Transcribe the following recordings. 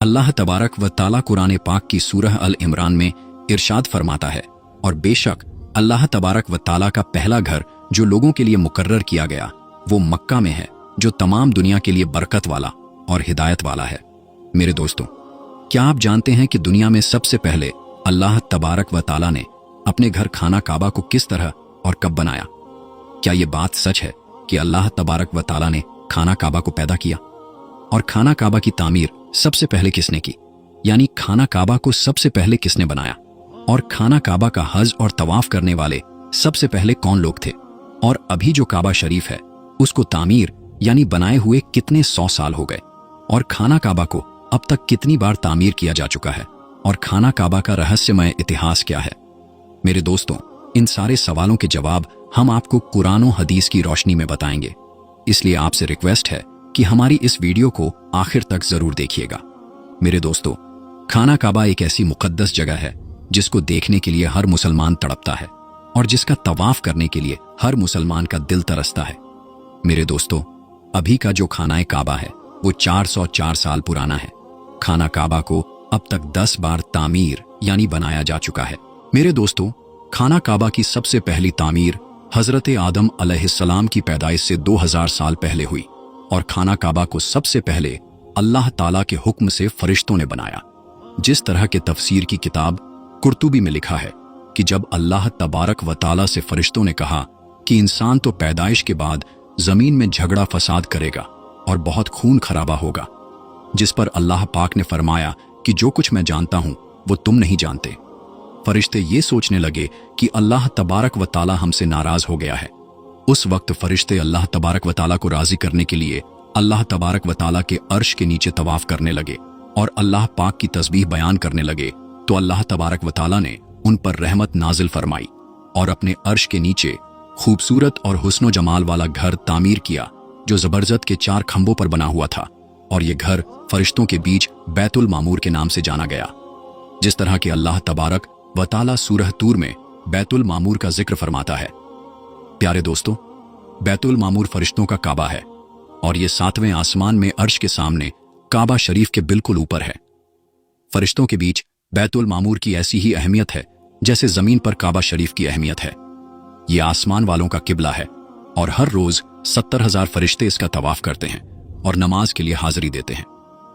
अल्लाह तबारक व ताला कुरान पाक की सूरह अल इमरान में इरशाद फरमाता है, और बेशक अल्लाह तबारक व ताला का पहला घर जो लोगों के लिए मुकर्रर किया गया वो मक्का में है, जो तमाम दुनिया के लिए बरकत वाला और हिदायत वाला है। मेरे दोस्तों, क्या आप जानते हैं कि दुनिया में सबसे पहले अल्लाह तबारक व ताला ने अपने घर खाना काबा को किस तरह और कब बनाया? क्या ये बात सच है कि अल्लाह तबारक व ताला ने खाना काबा को पैदा किया? और खाना काबा की तामीर सबसे पहले किसने की, यानी खाना काबा को सबसे पहले किसने बनाया? और खाना काबा का हज और तवाफ करने वाले सबसे पहले कौन लोग थे? और अभी जो काबा शरीफ है उसको तामीर यानी बनाए हुए कितने 100 साल हो गए? और खाना काबा को अब तक कितनी बार तामीर किया जा चुका है? और खाना काबा का रहस्यमय इतिहास क्या है? मेरे दोस्तों, इन सारे सवालों के जवाब हम आपको कुरान और हदीस की रोशनी में बताएंगे। इसलिए आपसे रिक्वेस्ट है कि हमारी इस वीडियो को आखिर तक जरूर देखिएगा। मेरे दोस्तों, खाना काबा एक ऐसी मुकद्दस जगह है जिसको देखने के लिए हर मुसलमान तड़पता है और जिसका तवाफ करने के लिए हर मुसलमान का दिल तरसता है। मेरे दोस्तों, अभी का जो खाना काबा है वो 404 साल पुराना है। खाना काबा को अब तक 10 बार तामीर यानी बनाया जा चुका है। मेरे दोस्तों, खाना काबा की सबसे पहली तामीर हजरत आदम अलैहिस्सलाम की पैदाइश से 2000 साल पहले हुई, और खाना काबा को सबसे पहले अल्लाह ताला के हुक्म से फरिश्तों ने बनाया। जिस तरह के तफसीर की किताब कुर्तुबी में लिखा है कि जब अल्लाह तबारक व ताला से फरिश्तों ने कहा कि इंसान तो पैदाइश के बाद जमीन में झगड़ा फसाद करेगा और बहुत खून खराबा होगा, जिस पर अल्लाह पाक ने फरमाया कि जो कुछ मैं जानता हूं वो तुम नहीं जानते। फरिश्ते ये सोचने लगे कि अल्लाह तबारक व ताला हमसे नाराज हो गया है। उस वक्त फरिश्ते अल्लाह तबारक व ताला को राजी करने के लिए अल्लाह तबारक व ताला के अर्श के नीचे तवाफ करने लगे और अल्लाह पाक की तस्बीह बयान करने लगे। तो अल्लाह तबारक व ताला ने उन पर रहमत नाजिल फरमाई और अपने अर्श के नीचे खूबसूरत और हुस्नो जमाल वाला घर तामीर किया, जो जबरदस्त के 4 खंभों पर बना हुआ था, और ये घर फरिश्तों के बीच बैतुल मामूर के नाम से जाना गया। जिस तरह के अल्लाह तबारक व ताला सूरह तूर में बैतुल मामूर का जिक्र फरमाता है। प्यारे दोस्तों, बैतुल मामूर फरिश्तों का काबा है और ये 7वें आसमान में अर्श के सामने काबा शरीफ के बिल्कुल ऊपर है। फरिश्तों के बीच बैतुल मामूर की ऐसी ही अहमियत है जैसे जमीन पर काबा शरीफ की अहमियत है। ये आसमान वालों का किबला है और हर रोज 70,000 फरिश्ते इसका तवाफ करते हैं और नमाज के लिए हाजिरी देते हैं।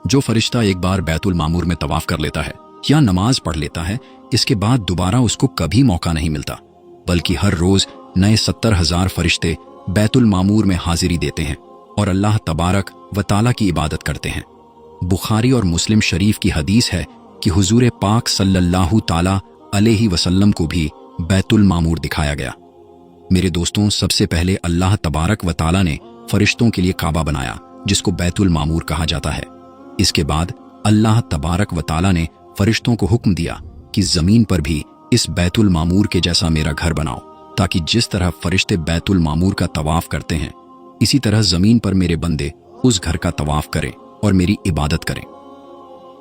जो फरिश्ता एक बार बैतुल मामूर में तवाफ कर लेता है या नमाज पढ़ लेता है, इसके बाद दोबारा उसको कभी मौका नहीं मिलता, बल्कि हर रोज नए 70,000 फरिश्ते बैतुल मामूर में हाजिरी देते हैं और अल्लाह तबारक व ताला की इबादत करते हैं। बुखारी और मुस्लिम शरीफ की हदीस है कि हुजूर पाक सल्लल्लाहु ताला अलैहि वसल्लम को भी बैतुल मामूर दिखाया गया। मेरे दोस्तों, सबसे पहले अल्लाह तबारक व ताला ने फरिश्तों के लिए काबा बनाया जिसको बैतुल मामूर कहा जाता है। इसके बाद अल्लाह तबारक व ताला ने फरिश्तों को हुक्म दिया कि जमीन पर भी इस बैतुल मामूर के जैसा मेरा घर बनाओ, ताकि जिस तरह फरिश्ते बैतुल मामूर का तवाफ करते हैं इसी तरह जमीन पर मेरे बंदे उस घर का तवाफ करें और मेरी इबादत करें।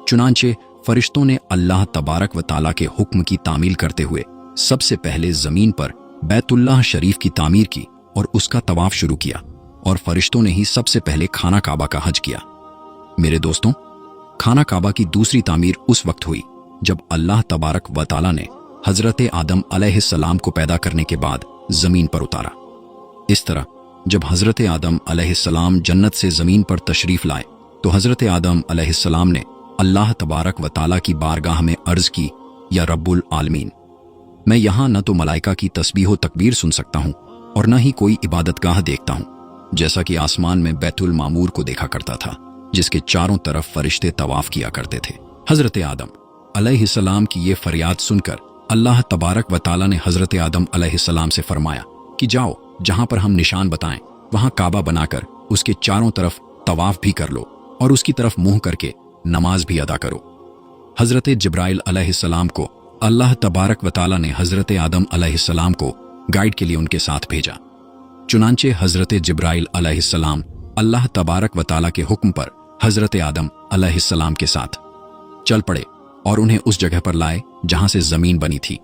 चुनांचे फरिश्तों ने अल्लाह तबारक व ताला के हुक्म की तामील करते हुए सबसे पहले जमीन पर बैतुल्लाह शरीफ की तामीर की और उसका तवाफ शुरू किया, और फरिश्तों ने ही सबसे पहले खाना काबा का हज किया। मेरे दोस्तों, खाना काबा की दूसरी तामीर उस वक्त हुई जब अल्लाह तबारक व ताला ने हजरत आदम अलैहिस्सलाम को पैदा करने के बाद जमीन पर उतारा। इस तरह जब हजरत आदम अलैहिस्सलाम जन्नत से जमीन पर तशरीफ लाए तो हजरत आदम अलैहिस्सलाम ने अल्लाह तबारक व ताला की बारगाह में अर्ज की, या रब्बुल आलमीन, मैं यहाँ न तो मलाइका की तस्बीह तकबीर सुन सकता हूँ और न ही कोई इबादतगाह देखता हूँ, जैसा कि आसमान में बैतुल मामूर को देखा करता था जिसके चारों तरफ फरिश्ते तवाफ किया करते थे। हजरत आदम अलैहिस्सलाम की ये फरियाद सुनकर अल्लाह तबारक व ताला ने हजरत आदम अलैहिस्सलाम से फरमाया कि जाओ, जहां पर हम निशान बताएं वहां काबा बनाकर उसके चारों तरफ तवाफ भी कर लो और उसकी तरफ मुंह करके नमाज भी अदा करो। हजरत जिब्राइल अलैहिस्सलाम को अल्लाह तबारक व ताला ने हजरत आदम अलैहिस्सलाम को गाइड के लिए उनके साथ भेजा। चुनांचे हजरत जिब्राइल अलैहिस्सलाम अल्लाह तबारक व ताला के हुक्म पर हजरत आदम अलैहिस्सलाम के साथ चल पड़े और उन्हें उस जगह पर लाए जहां से जमीन बनी थी,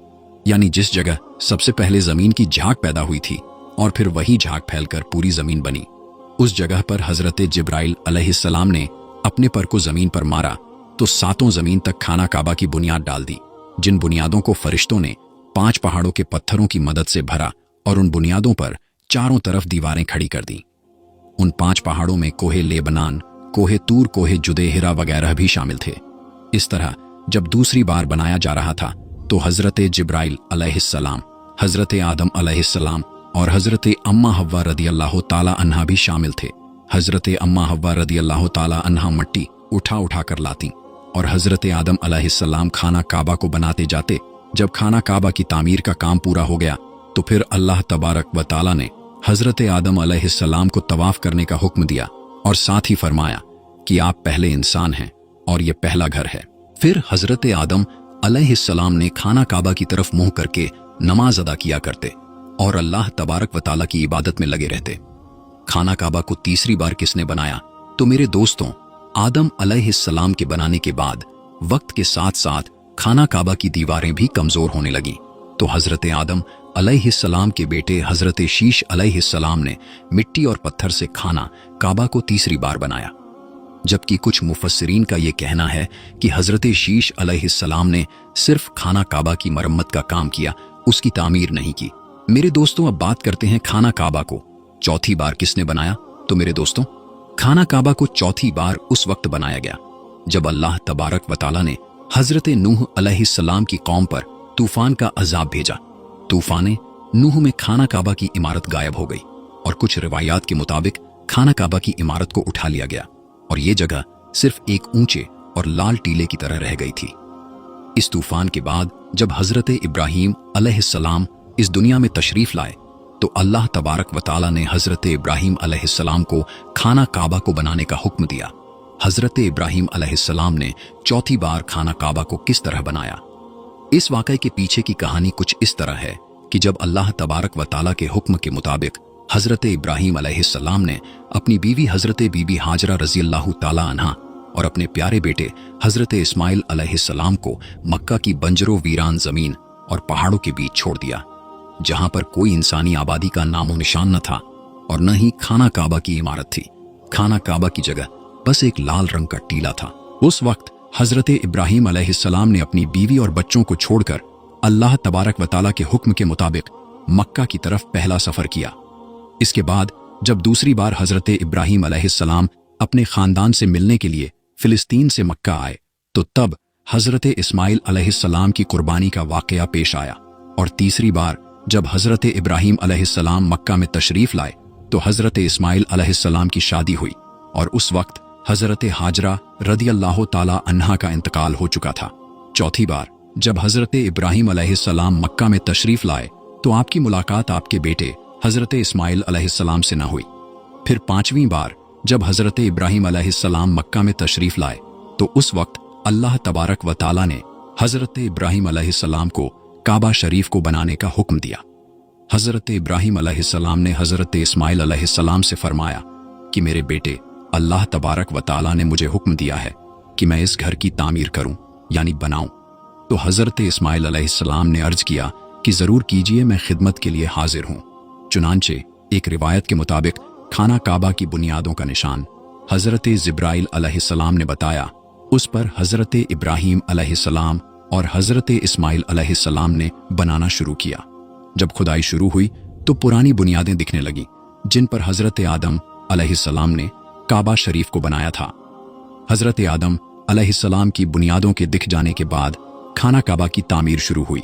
यानी जिस जगह सबसे पहले जमीन की झाग पैदा हुई थी और फिर वही झाग फैलकर पूरी जमीन बनी। उस जगह पर हजरत जिब्राइल अलैहिस्सलाम ने अपने पर को जमीन पर मारा तो सातों जमीन तक खाना काबा की बुनियाद डाल दी, जिन बुनियादों को फरिश्तों ने 5 पहाड़ों के पत्थरों की मदद से भरा और उन बुनियादों पर चारों तरफ दीवारें खड़ी कर दी। उन 5 पहाड़ों में कोहे लेबनान, कोहे तूर, कोहे जुदेहिरा वगैरह भी शामिल थे। इस तरह जब दूसरी बार बनाया जा रहा था तो हजरत जिब्राइल अलैहिस्सलाम, हजरत आदम अलैहिस्सलाम और हजरत अम्मा हव्वा रदियल्लाहु ताला अन्हा भी शामिल थे। हजरत अम्मा हव्वा रदियल्लाहु ताला अन्हा मिट्टी उठा उठा कर लाती और हजरत आदम अलैहिस्सलाम खाना काबा को बनाते जाते। जब खाना काबा की तामीर का काम पूरा हो गया तो फिर अल्लाह तबारक व ताला ने हजरत आदम अलैहिस्सलाम को तवाफ करने का हुक्म दिया और साथ ही फरमाया कि आप पहले इंसान हैं और ये पहला घर है। फिर हजरत आदम अलैहिस्सलाम ने खाना काबा की तरफ मुंह करके नमाज अदा किया करते और अल्लाह तबारक व ताला की इबादत में लगे रहते। खाना काबा को तीसरी बार किसने बनाया? तो मेरे दोस्तों, आदम अलैहिस्सलाम के बनाने के बाद वक्त के साथ साथ खाना काबा की दीवारें भी कमजोर होने लगी, तो हजरत आदम अलैहिस्सलाम के बेटे हजरत शीश अलैहिस्सलाम ने मिट्टी और पत्थर से खाना काबा को तीसरी बार बनाया। जबकि कुछ मुफस्सिरीन का यह कहना है कि हजरत शीश अलैहिस्सलाम ने सिर्फ खाना काबा की मरम्मत का काम किया, उसकी तामीर नहीं की। मेरे दोस्तों, अब बात करते हैं खाना काबा को चौथी बार किसने बनाया? तो मेरे दोस्तों, खाना काबा को चौथी बार उस वक्त बनाया गया जब अल्लाह तबारक व ताला ने हजरत नूह अलैहिस्सलाम की कौम पर तूफान का अजाब भेजा। तूफान नूह में खाना काबा की इमारत गायब हो गई और कुछ रिवायात के मुताबिक खाना काबा की इमारत को उठा लिया गया और ये जगह सिर्फ एक ऊंचे और लाल टीले की तरह रह गई थी। इस तूफान के बाद जब हजरत इब्राहीम अलैहिस्सलाम इस दुनिया में तशरीफ लाए तो अल्लाह तबारक व ताला ने हजरत इब्राहीम अलैहिस्सलाम को खाना काबा को बनाने का हुक्म दिया। हजरत इब्राहीम अलैहिस्सलाम ने चौथी बार खाना काबा को किस तरह बनाया? इस वाक़ये के पीछे की कहानी कुछ इस तरह है कि जब अल्लाह तबारक व ताला के हुक्म के मुताबिक हजरत इब्राहीम अलैहिस्सलाम ने अपनी बीवी हजरत बीबी हाजरा रज़ियल्लाहु ताला अन्हा और अपने प्यारे बेटे हजरत इस्माइल अलैहिस्सलाम को मक्का की बंजरो वीरान जमीन और पहाड़ों के बीच छोड़ दिया, जहां पर कोई इंसानी आबादी का नामो निशान न था और न ही खाना काबा की इमारत थी। खाना काबा की जगह बस एक लाल रंग का टीला था। उस वक्त हजरत इब्राहीम अलैहिस्सलाम ने अपनी बीवी और बच्चों को छोड़कर अल्लाह तबारक व ताला के हुक्म के मुताबिक मक्का की तरफ पहला सफर किया। इसके बाद जब दूसरी बार हजरत इब्राहीम अलैहिस्सलाम अपने खानदान से मिलने के लिए फिलिस्तीन से मक्का आए तो तब हजरत इस्माइल अलैहिस्सलाम की कुर्बानी का वाकया पेश आया। और तीसरी बार जब हजरत इब्राहीम अलैहिस्सलाम मक्का में तशरीफ लाए तो हजरत इस्माइल अलैहिस्सलाम की शादी हुई और उस वक्त हजरत हाजरा रदियल्लाहु ताला अन्हा का इंतकाल हो चुका था। चौथी बार जब हजरत इब्राहीम अलैहिस्सलाम मक्का में तशरीफ लाए तो आपकी मुलाकात आपके बेटे हजरत इस्माइल अलैहिस्सलाम से न हुई। फिर पांचवीं बार जब हजरत इब्राहीम अलैहिस्सलाम मक्का में तशरीफ लाए तो उस वक्त अल्लाह तबारक व ताला ने हजरत इब्राहीम अलैहिस्सलाम को काबा शरीफ को बनाने का हुक्म दिया। हजरत इब्राहीम अलैहिस्सलाम ने हजरत इस्माइल अलैहिस्सलाम से फरमाया कि मेरे बेटे, अल्लाह तबारक व ताला ने मुझे हुक्म दिया है कि मैं इस घर की तामीर करूं यानी बनाऊं। तो हजरत इस्माइल अलैहिस्सलाम ने अर्ज किया कि जरूर कीजिए, मैं खिदमत के लिए हाजिर हूं। चुनांचे एक रिवायत के मुताबिक खाना काबा की बुनियादों का निशान हजरत जिब्राइल अलैहिस्सलाम ने बताया, उस पर हजरत इब्राहीम अलैहिस्सलाम और हजरत इस्माइल अलैहिस्सलाम ने बनाना शुरू किया। जब खुदाई शुरू हुई तो पुरानी बुनियादें दिखने लगी जिन पर हजरत आदम अलैहिस्सलाम ने काबा शरीफ को बनाया था। हजरत आदम अलैहिस्सलाम की बुनियादों के दिख जाने के बाद खाना काबा की तामीर शुरू हुई।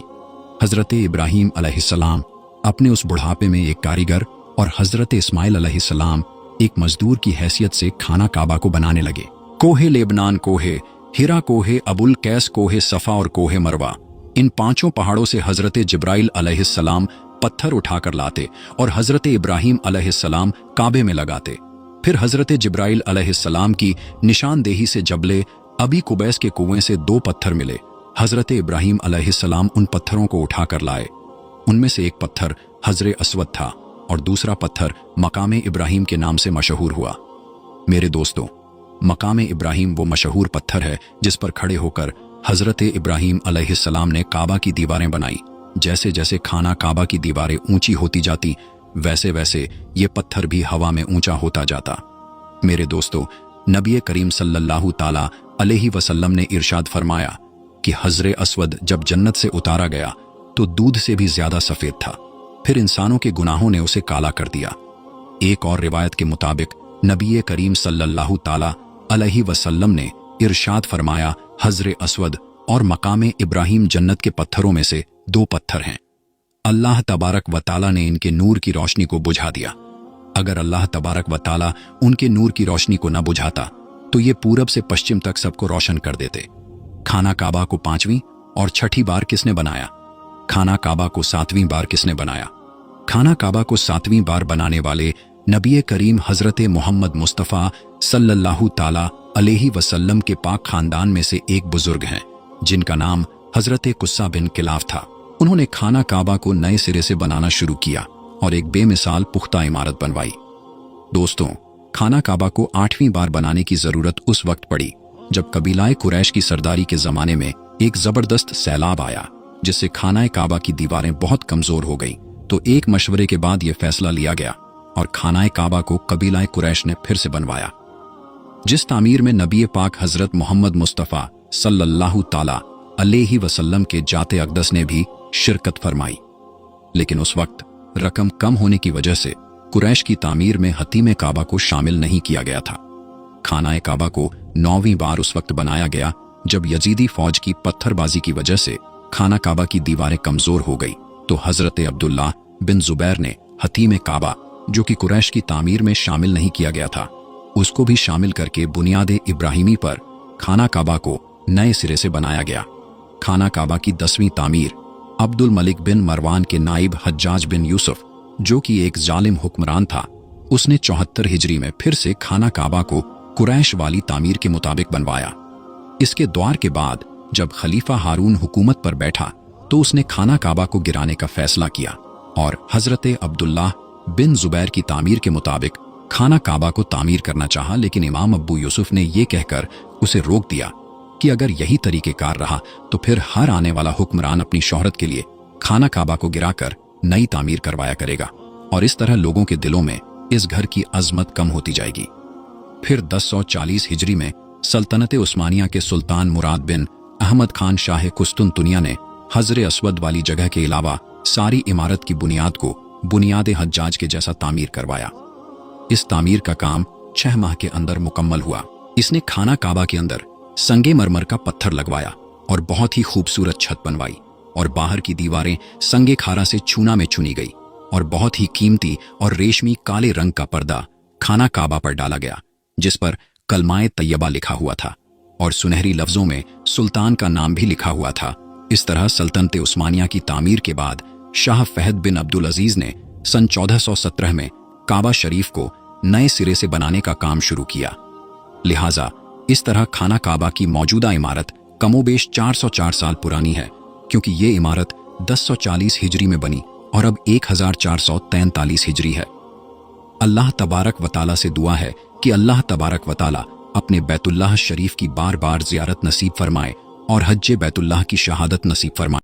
हजरत इब्राहीम अलैहिस्सलाम अपने उस बुढ़ापे में एक कारीगर और हजरत इस्माइल अलैहिस्सलाम एक मजदूर की हैसियत से खाना काबा को बनाने लगे। कोहे लेबनान, कोहे हिरा, कोहे अबुल कैस, कोहे सफा और कोहे मरवा, इन पांचों पहाड़ों से हजरत जिब्राइल अलैहिस्सलाम पत्थर उठाकर लाते और हजरत इब्राहीम अलैहिस्सलाम काबे में लगाते। फिर हजरत जिब्राइल अलैहिस्सलाम की निशानदेही से जबले अबी कुबैस के कुएं से 2 पत्थर मिले। हजरत इब्राहीम अलैहिस्सलाम उन पत्थरों को उठाकर लाए। उनमें से एक पत्थर हजरे अस्वद था और दूसरा पत्थर मकामे इब्राहीम के नाम से मशहूर हुआ। मेरे दोस्तों, मकामे इब्राहीम वो मशहूर पत्थर है जिस पर खड़े होकर हजरत इब्राहीम अलैहिस्सलाम ने काबा की दीवारें बनाई। जैसे जैसे खाना काबा की दीवारें ऊंची होती जाती वैसे वैसे ये पत्थर भी हवा में ऊंचा होता जाता। मेरे दोस्तों, नबी करीम सल्लल्लाहु ताला अलैहि वसल्लम ने इरशाद फरमाया कि हजरे अस्वद जब जन्नत से उतारा गया तो दूध से भी ज्यादा सफेद था, फिर इंसानों के गुनाहों ने उसे काला कर दिया। एक और रिवायत के मुताबिक नबी करीम सल्लल्लाहु ताला अलैहि वसल्लम ने इरशाद फरमाया, हजरे अस्वद और मकाम इब्राहिम जन्नत के पत्थरों में से 2 पत्थर हैं। अल्लाह तबारक व ताला ने इनके नूर की रोशनी को बुझा दिया। अगर अल्लाह तबारक व ताला उनके नूर की रोशनी को न बुझाता तो ये पूरब से पश्चिम तक सबको रोशन कर देते। खाना काबा को 5वीं और 6ठी बार किसने बनाया? खाना काबा को 7वीं बार किसने बनाया? खाना काबा को 7वीं बार बनाने वाले नबी करीम हजरत मोहम्मद मुस्तफ़ा सल्लल्लाहु ताला अलैहि वसल्लम के पाक खानदान में से एक बुजुर्ग हैं, जिनका नाम हजरत कुस्सा बिन किलाफ था। उन्होंने खाना काबा को नए सिरे से बनाना शुरू किया और एक बेमिसाल पुख्ता इमारत बनवाई। दोस्तों, खाना काबा को 8वीं बार बनाने की जरूरत उस वक्त पड़ी जब कबीलाए कुरैश की सरदारी के जमाने में एक जबरदस्त सैलाब आया, जिससे खाना काबा की दीवारें बहुत कमजोर हो गईं। तो एक मशवरे के बाद यह फैसला लिया गया और खाना काबा को कबीलाए कुरैश ने फिर से बनवाया, जिस तामीर में नबी पाक हजरत मोहम्मद मुस्तफ़ा सल्लल्लाहु ताला अलैहि वसल्लम के जाते अक़दस ने भी शिरकत फरमाई। लेकिन उस वक्त रकम कम होने की वजह से कुरैश की तामीर में हतीम काबा को शामिल नहीं किया गया था। खाना काबा को 9वीं बार उस वक्त बनाया गया जब यजीदी फौज की पत्थरबाजी की वजह से खाना काबा की दीवारें कमजोर हो गई, तो हजरत अब्दुल्लाह बिन जुबैर ने हतीम काबा, जो कि कुरैश की तामीर में शामिल नहीं किया गया था, उसको भी शामिल करके बुनियाद इब्राहिमी पर खाना काबा को नए सिरे से बनाया गया। खाना काबा की 10वीं तामीर अब्दुल मलिक बिन मरवान के नाइब हज्जाज बिन यूसुफ, जो कि एक जालिम हुक्मरान था, उसने 74 हिजरी में फिर से खाना काबा को कुरैश वाली तामीर के मुताबिक बनवाया। इसके द्वार के बाद जब खलीफा हारून हुकूमत पर बैठा तो उसने खाना काबा को गिराने का फैसला किया और हजरत अब्दुल्लाह बिन जुबैर की तामीर के मुताबिक खाना काबा को तामीर करना चाहा, लेकिन इमाम अब्बू यूसुफ ने यह कहकर उसे रोक दिया कि अगर यही तरीकेकार रहा तो फिर हर आने वाला हुक्मरान अपनी शोहरत के लिए खाना काबा को गिराकर नई तामीर करवाया करेगा और इस तरह लोगों के दिलों में इस घर की अजमत कम होती जाएगी। फिर 1040 हिजरी में सल्तनत उस्मानिया के सुल्तान मुराद बिन अहमद खान शाह कुस्तुनतुनिया ने हजरे अस्वद वाली जगह के अलावा सारी इमारत की बुनियाद को बुनियाद हज्जाज के जैसा तामीर करवाया। इस तामीर का काम 6 माह के अंदर मुकम्मल हुआ। इसने खाना काबा के अंदर संगे मरमर का पत्थर लगवाया और बहुत ही खूबसूरत छत बनवाई और बाहर की दीवारें संगे खारा से चूना में चुनी गई और बहुत ही कीमती और रेशमी काले रंग का पर्दा खाना काबा पर डाला गया, जिस पर कलमाए तैयबा लिखा हुआ था और सुनहरी लफ्जों में सुल्तान का नाम भी लिखा हुआ था। इस तरह सल्तनत उस्मानिया की तामीर के बाद शाह फहद बिन अब्दुल अजीज ने सन 1417 में काबा शरीफ को नए सिरे से बनाने का काम शुरू किया। लिहाजा इस तरह खाना काबा की मौजूदा इमारत कमोबेश 404 साल पुरानी है, क्योंकि ये इमारत 1040 हिजरी में बनी और अब 1443 हिजरी है। अल्लाह तबारक व ताला से दुआ है कि अल्लाह तबारक व ताला अपने बैतुल्लाह शरीफ की बार बार ज़ियारत नसीब फरमाए और हज्जे बैतुल्लाह की शहादत नसीब फरमाए।